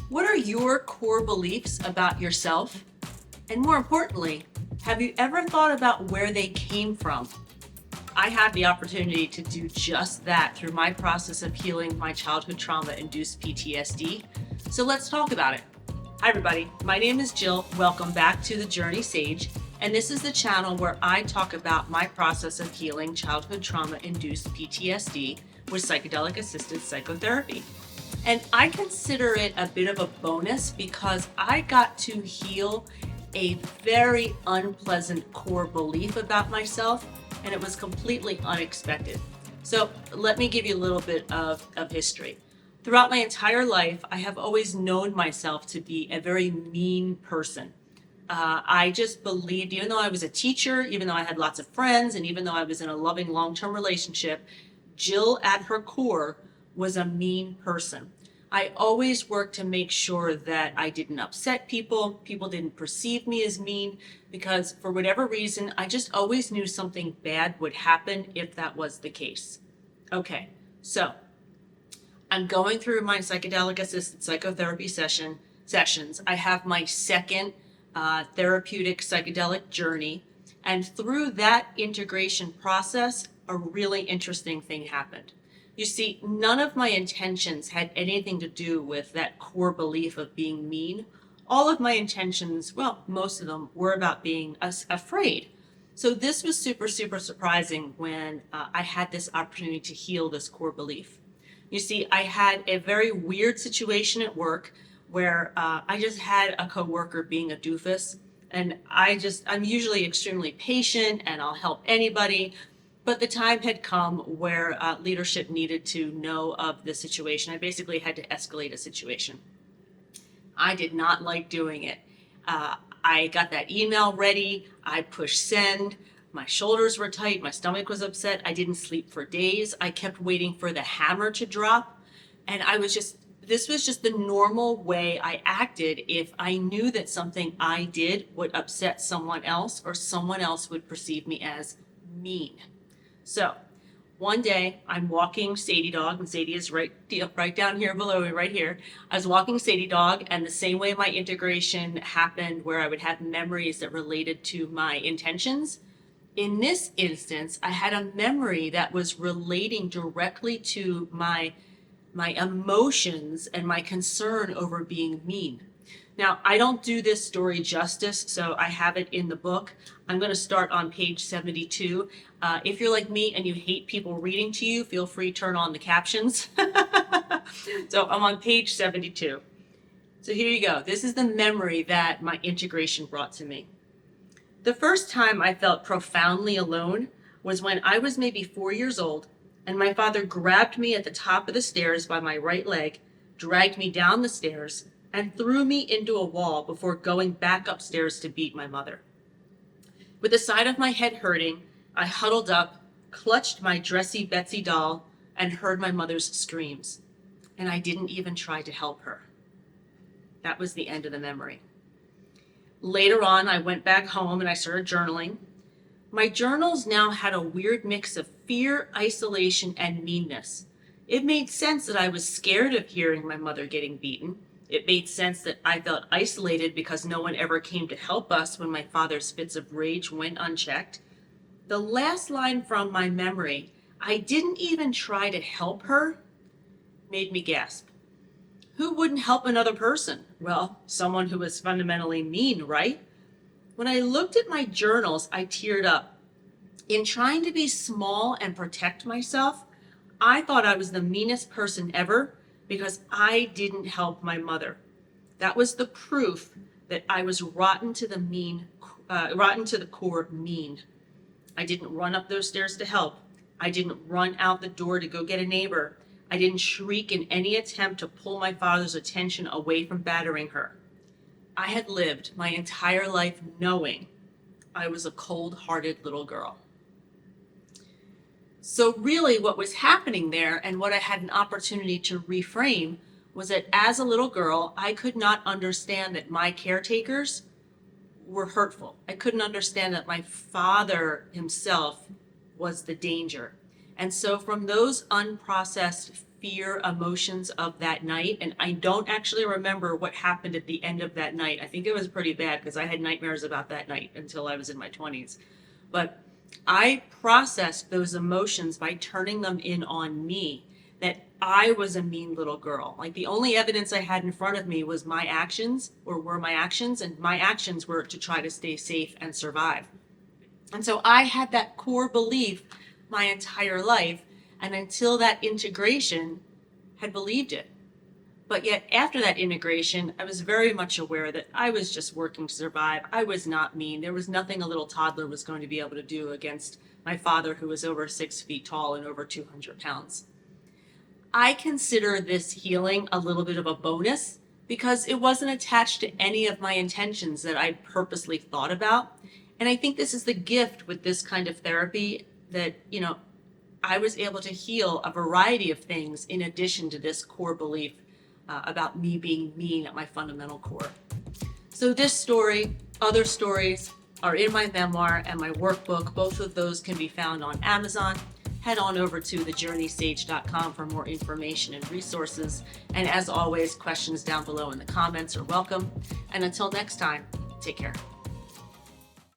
What are your core beliefs about yourself? And more importantly, have you ever thought about where they came from? I had the opportunity to do just that through my process of healing my childhood trauma-induced PTSD. So let's talk about it. Hi everybody, my name is Jill. Welcome back to the Journey Sage. And this is the channel where I talk about my process of healing childhood trauma-induced PTSD with psychedelic-assisted psychotherapy. And I consider it a bit of a bonus because I got to heal a very unpleasant core belief about myself, and it was completely unexpected. So let me give you a little bit of history. Throughout my entire life, I have always known myself to be a very mean person. I just believed, even though I was a teacher, even though I had lots of friends, and even though I was in a loving long-term relationship, Jill at her core was a mean person. I always worked to make sure that I didn't upset people. People didn't perceive me as mean because for whatever reason, I just always knew something bad would happen if that was the case. Okay, so I'm going through my psychedelic assisted psychotherapy sessions. I have my second therapeutic psychedelic journey. And through that integration process, a really interesting thing happened. You see, none of my intentions had anything to do with that core belief of being mean. All of my intentions, well, most of them were about being afraid. So this was super, super surprising when I had this opportunity to heal this core belief. You see, I had a very weird situation at work where I just had a coworker being a doofus. And I'm usually extremely patient and I'll help anybody. But the time had come where leadership needed to know of the situation. I basically had to escalate a situation. I did not like doing it. I got that email ready. I pushed send. My shoulders were tight. My stomach was upset. I didn't sleep for days. I kept waiting for the hammer to drop. And this was just the normal way I acted if I knew that something I did would upset someone else or someone else would perceive me as mean. So one day I'm walking Sadie Dog, and Sadie is right down here below me, right here. I was walking Sadie Dog, and the same way my integration happened where I would have memories that related to my intentions. In this instance, I had a memory that was relating directly to my emotions and my concern over being mean. Now, I don't do this story justice, so I have it in the book. I'm going to start on page 72. If you're like me and you hate people reading to you, feel free to turn on the captions. So I'm on page 72. So here you go. This is the memory that my integration brought to me. The first time I felt profoundly alone was when I was maybe 4 years old, and my father grabbed me at the top of the stairs by my right leg, dragged me down the stairs, and threw me into a wall before going back upstairs to beat my mother. With the side of my head hurting, I huddled up, clutched my dressy Betsy doll, and heard my mother's screams. And I didn't even try to help her. That was the end of the memory. Later on, I went back home and I started journaling. My journals now had a weird mix of fear, isolation, and meanness. It made sense that I was scared of hearing my mother getting beaten. It made sense that I felt isolated because no one ever came to help us when my father's fits of rage went unchecked. The last line from my memory, I didn't even try to help her, made me gasp. Who wouldn't help another person? Well, someone who was fundamentally mean, right? When I looked at my journals, I teared up. In trying to be small and protect myself, I thought I was the meanest person ever because I didn't help my mother. That was the proof that I was rotten to the core mean. I didn't run up those stairs to help. I didn't run out the door to go get a neighbor. I didn't shriek in any attempt to pull my father's attention away from battering her. I had lived my entire life knowing I was a cold-hearted little girl. So really what was happening there and what I had an opportunity to reframe was that as a little girl, I could not understand that my caretakers were hurtful. I couldn't understand that my father himself was the danger. And so from those unprocessed fear emotions of that night. And I don't actually remember what happened at the end of that night. I think it was pretty bad because I had nightmares about that night until I was in my 20s. But I processed those emotions by turning them in on me, that I was a mean little girl. Like the only evidence I had in front of me was my actions, or were my actions, and my actions were to try to stay safe and survive. And so I had that core belief my entire life, and until that integration, had believed it. But yet after that integration, I was very much aware that I was just working to survive. I was not mean. There was nothing a little toddler was going to be able to do against my father, who was over 6 feet tall and over 200 pounds. I consider this healing a little bit of a bonus because it wasn't attached to any of my intentions that I purposely thought about. And I think this is the gift with this kind of therapy, that, I was able to heal a variety of things in addition to this core belief about me being mean at my fundamental core. So this story, other stories are in my memoir and my workbook. Both of those can be found on Amazon. Head on over to thejourneysage.com for more information and resources. And as always, questions down below in the comments are welcome. And until next time, take care.